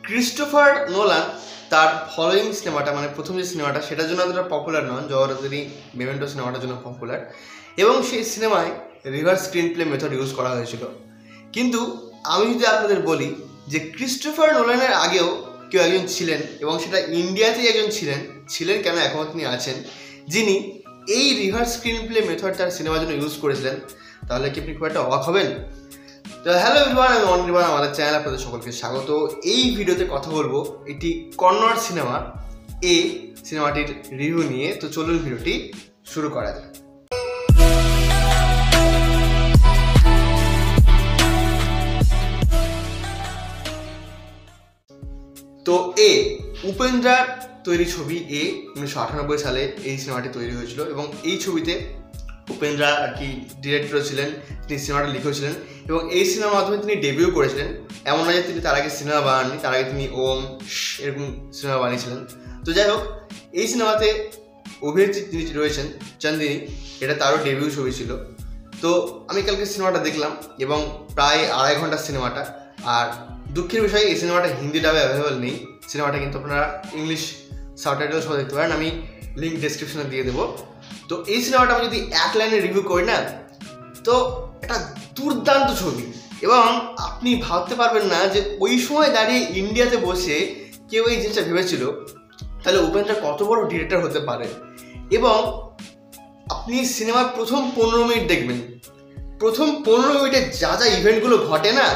Christopher Nolan তার following সিনেমাটা মানে প্রথম যে সিনেমাটা সেটার জন্য এতটা পপুলার নন, যতটা তিনি মেমেন্টো সিনেমাটার জন্য পপুলার। এবং সেই সিনেমায় reverse screenplay method use করা হয়েছিল। কিন্তু আমি যদি আপনাদের বলি যে ক্রিস্টোফার নোলানের আগেও কেউ একজন ছিলেন, এবং সেটা ইন্ডিয়াতেই একজন ছিলেন কেন এখনও তিনি আছেন, যিনি এই রিভার্স স্ক্রিন প্লে মেথড তার সিনেমার জন্য ইউজ করেছিলেন, তাহলে কি আপনি খুব একটা অবাক হবেন? তো হ্যালো এভরিওয়ান, আমি অনির্বাণ, আমাদের চ্যানেল আপনাদের সকলকে স্বাগত। এই ভিডিওতে কথা বলবো একটি কন্নড় সিনেমা এ সিনেমাটির রিভিউ নিয়ে। তো চলুন ভিডিওটি শুরু করা যাক। তো এ উপেন্দ্রার তৈরি ছবি এ 1998 সালে এই সিনেমাটি তৈরি হয়েছিল, এবং এই ছবিতে উপেন্দ্রা আর কি ডিরেক্টর ছিলেন, তিনি সিনেমাটা লিখেছিলেন এবং এই সিনেমার মাধ্যমে তিনি ডেবিউ করেছিলেন। এমন নয় যে তিনি তার আগে সিনেমা বানাননি, তার আগে তিনি ওম এরকম সিনেমা বানিয়েছিলেন। তো যাই হোক, এই সিনেমাতে অভিনেত্রী তিনি রয়েছেন চান্দিনী, এটা তারও ডেবিউ ছবি ছিল। তো আমি কালকে সিনেমাটা দেখলাম এবং প্রায় 2.5 ঘন্টার সিনেমাটা। আর দুঃখের বিষয়, এই সিনেমাটা হিন্দি ডাবে অ্যাভেলেবল নেই। সিনেমাটা কিন্তু আপনারা ইংলিশ সাবটাইটেল সহ দেখতে পারেন, আমি লিঙ্ক ডেসক্রিপশনে দিয়ে দেবো। তো এই সিনেমাটা আমি যদি এক লাইনে রিভিউ করি না, তো এটা দুর্দান্ত ছবি। এবং আপনি ভাবতে পারবেন না যে ওই সময় দাঁড়িয়ে ইন্ডিয়াতে বসে কেউ এই জিনিসটা ভেবেছিল, তাহলে উপেন্দ্র কত বড় ডিরেক্টর হতে পারে। এবং আপনি সিনেমার প্রথম 15 মিনিট দেখবেন, প্রথম 15 মিনিটে যা যা ইভেন্টগুলো ঘটে না,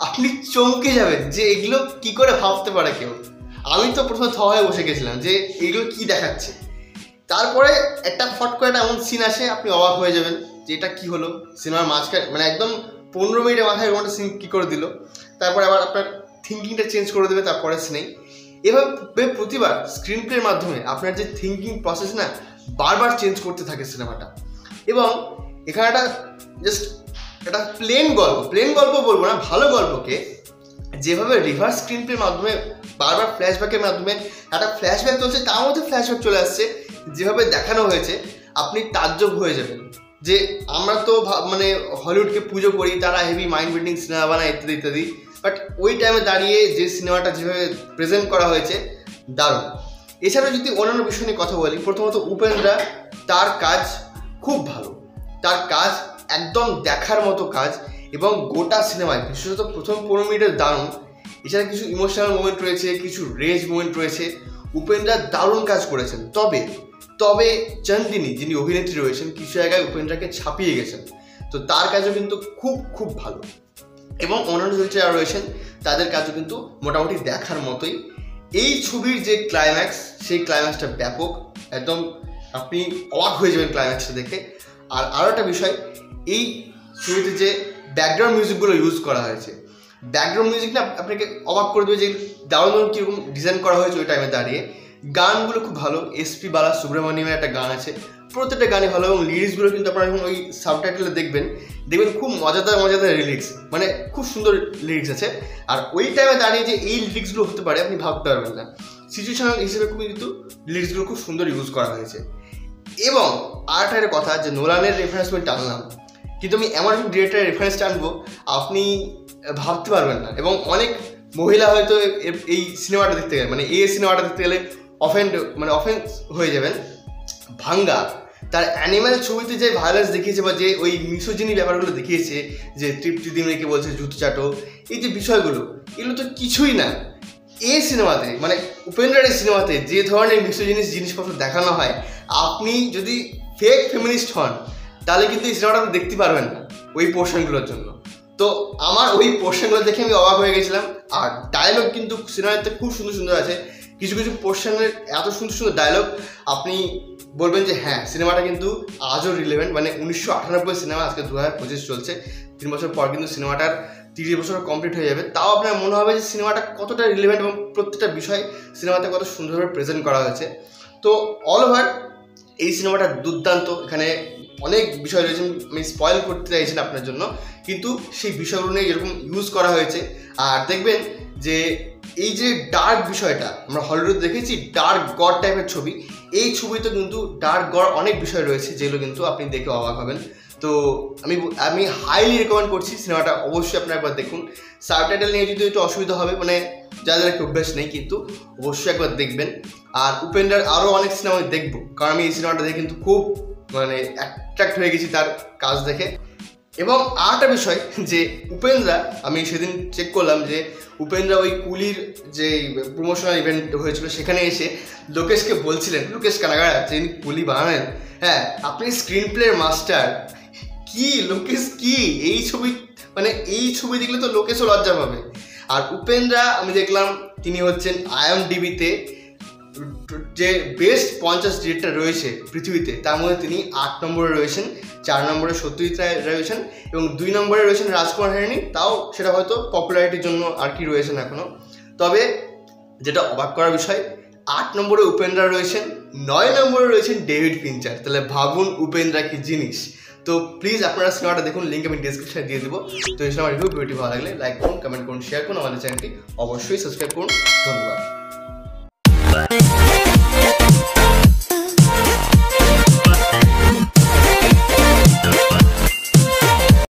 আপনি চমকে যাবেন যে এগুলো কি করে ভাবতে পারে কেউ। আমি তো প্রথমে হয়ে বসে গেছিলাম যে এগুলো কি দেখাচ্ছে। তারপরে একটা ফট করে একটা এমন সিন আসে, আপনি অবাক হয়ে যাবেন যে এটা কী হলো। সিনেমার মাঝখানে মানে একদম 15 মিনিটের মাথায় এরকম সিন কী করে দিল, তারপরে আবার আপনার থিঙ্কিংটা চেঞ্জ করে দেবে তারপরে সিনেই। এভাবে প্রতিবার স্ক্রিন প্লের মাধ্যমে আপনার যে থিঙ্কিং প্রসেস না, বারবার চেঞ্জ করতে থাকে সিনেমাটা। এবং এখানে একটা জাস্ট একটা প্লেন গল্প বলবো না, ভালো গল্পকে যেভাবে রিভার্স স্ক্রিন প্লের মাধ্যমে বারবার ফ্ল্যাশব্যাকের মাধ্যমে একটা ফ্ল্যাশব্যাক চলছে, তার মধ্যে ফ্ল্যাশব্যাক চলে আসছে, যেভাবে দেখানো হয়েছে আপনি তাজ্জব হয়ে যাবেন। যে আমরা তো মানে হলিউডকে পুজো করি, তারা হেভি মাইন্ড বেন্ডিং সিনেমা বানায় ইত্যাদি ইত্যাদি, বাট ওই টাইমে দাঁড়িয়ে যে সিনেমাটা যেভাবে প্রেজেন্ট করা হয়েছে দারুণ। এছাড়াও যদি অন্যান্য বিষয় নিয়ে কথা বলি, প্রথমত উপেন্দ্রা, তার কাজ খুব ভালো, তার কাজ একদম দেখার মতো কাজ। এবং গোটা সিনেমায় বিশেষত প্রথম 15 মিনিটের দারুণ। এছাড়া কিছু ইমোশনাল মোমেন্ট রয়েছে, কিছু রেজ মোমেন্ট রয়েছে, উপেন্দ্রা দারুণ কাজ করেছেন। তবে চান্দিনী যিনি অভিনেত্রী রয়েছেন, কিছু জায়গায় উপেন্দ্রাকে ছাপিয়ে গেছেন। তো তার কাজও কিন্তু খুব ভালো। এবং অন্যান্য যারা রয়েছেন তাদের কাজও কিন্তু মোটামুটি দেখার মতোই। এই ছবির যে ক্লাইম্যাক্স, সেই ক্লাইম্যাক্সটা ব্যাপক, একদম আপনি অবাক হয়ে যাবেন ক্লাইম্যাক্সটা দেখে। আর আরও একটা বিষয়, এই ছবিতে যে ব্যাকগ্রাউন্ড মিউজিকগুলো ইউজ করা হয়েছে, ব্যাকগ্রাউন্ড মিউজিকটা আপনাকে অবাক করে দেবে যে দারুণ কীরকম ডিজাইন করা হয়েছে ওই টাইমে দাঁড়িয়ে। গানগুলো খুব ভালো, এসপি বালা সুব্রমণিয়ামের একটা গান আছে, প্রত্যেকটা গানই ভালো। এবং লিরিক্সগুলো কিন্তু আপনারা যখন ওই সাবটাইটেলে দেখবেন খুব মজাদার লিরিক্স, মানে খুব সুন্দর লিরিক্স আছে। আর ওই টাইমে দাঁড়িয়ে যে এই লিরিক্সগুলো হতে পারে আপনি ভাবতে পারবেন না। সিচুয়েশনাল হিসেবে কিন্তু লিরিক্সগুলো খুব সুন্দর ইউজ করা হয়েছে। এবং আর একটা কথা, যে নোলানের রেফারেন্স আমি টানলাম, কিন্তু আমি এমন একটা ডিরেক্টরের রেফারেন্স টানবো আপনি ভাবতে পারবেন না। এবং অনেক মহিলা হয়তো এই সিনেমাটা দেখতে গেলে, মানে এই সিনেমাটা দেখতে গেলে অফেন্স হয়ে যাবেন। ভাঙ্গা তার অ্যানিম্যাল ছবিতে যে ভায়োলেন্স দেখিয়েছে, বা যে ওই মিসোজিনি ব্যাপারগুলো দেখিয়েছে, যে তৃপ্তি দিমরিকে বলছে জুতো চাটো, এই যে বিষয়গুলো, এগুলো তো কিছুই না। এই সিনেমাতে মানে উপেন্দ্রার এই সিনেমাতে যে ধরনের জিনিসপত্র দেখানো হয়, আপনি যদি ফেক ফেমিনিস্ট হন তাহলে কিন্তু এই সিনেমাটা আপনি দেখতে পারবেন না ওই পোর্শনগুলোর জন্য। তো আমার ওই পোর্শনগুলো দেখে আমি অবাক হয়ে গেছিলাম। আর ডায়লগ কিন্তু সিনেমাতে খুব সুন্দর আছে, কিছু পোর্শনের এত সুন্দর ডায়লগ আপনি বলবেন যে হ্যাঁ, সিনেমাটা কিন্তু আজও রিলেভেন্ট। মানে 1998 সিনেমা, আজকে 2025 চলছে, 3 বছর পর কিন্তু সিনেমাটার 30 বছর কমপ্লিট হয়ে যাবে। তাও আপনার মনে হবে যে সিনেমাটা কতটা রিলেভেন্ট এবং প্রত্যেকটা বিষয় সিনেমাতে কত সুন্দরভাবে প্রেজেন্ট করা হয়েছে। তো অল ওভার এই সিনেমাটা দুর্দান্ত। এখানে অনেক বিষয় রয়েছে, আমি স্পয়েল করতে চাইছি না আপনার জন্য, কিন্তু সেই বিষয়গুলো নিয়ে এরকম ইউজ করা হয়েছে। আর দেখবেন যে এই যে ডার্ক বিষয়টা আমরা হলিউডে দেখেছি, ডার্ক গড টাইপের ছবি, এই ছবিতে কিন্তু ডার্ক গড অনেক বিষয় রয়েছে যেগুলো কিন্তু আপনি দেখে অবাক হবেন। তো আমি হাইলি রেকমেন্ড করছি সিনেমাটা, অবশ্যই আপনারা একবার দেখুন। সাবটাইটেল নিয়ে যদি একটু অসুবিধা হবে, মানে যাদের একটু অভ্যাস নেই, কিন্তু অবশ্যই একবার দেখবেন। আর উপেন্দ্রার আরও অনেক সিনেমা আমি দেখবো, কারণ আমি এই সিনেমাটা দেখে কিন্তু খুব মানে অ্যাট্রাক্ট হয়ে গেছি তার কাজ দেখে। এবং আরেকটা বিষয় যে উপেন্দ্রা, আমি সেদিন চেক করলাম যে উপেন্দ্রা ওই কুলির যে প্রমোশনাল ইভেন্ট হয়েছিল সেখানে এসে লোকেশকে বলছিলেন, লোকেশ কানাগাড়া যিনি কুলি বানালেন, হ্যাঁ আপনি স্ক্রিন প্লের মাস্টার। কি লোকেশ কি এই ছবি, মানে এই ছবি দেখলে তো লোকেশও লজ্জা পাবে। আর উপেন্দ্রা আমি দেখলাম তিনি হচ্ছেন IMDb-তে যে বেস্ট 50 ডিরেক্টর রয়েছে পৃথিবীতে, তার মধ্যে তিনি 8 নম্বরে রয়েছেন, 4 নম্বরে সত্যজিৎ রায় রয়েছেন এবং 2 নম্বরে রয়েছেন রাজকুমার হিরানি। তাও সেটা হয়তো পপুলারিটির জন্য আর কি রয়েছেন এখনও। তবে যেটা অবাক করার বিষয়, 8 নম্বরে উপেন্দ্রা রয়েছেন, 9 নম্বরে রয়েছেন ডেভিড ফিঞ্চার। তাহলে ভাবুন উপেন্দ্রা কি জিনিস। তো প্লিজ আপনারা সিনেমাটা দেখুন, লিঙ্ক আমি ডিসক্রিপশনে দিয়ে দেবো। তো এই সিনেমার ভিডিওটি ভালো লাগলে লাইক করুন, কমেন্ট করুন, শেয়ার করুন, আমাদের চ্যানেলটি অবশ্যই সাবস্ক্রাইব করুন। ধন্যবাদ।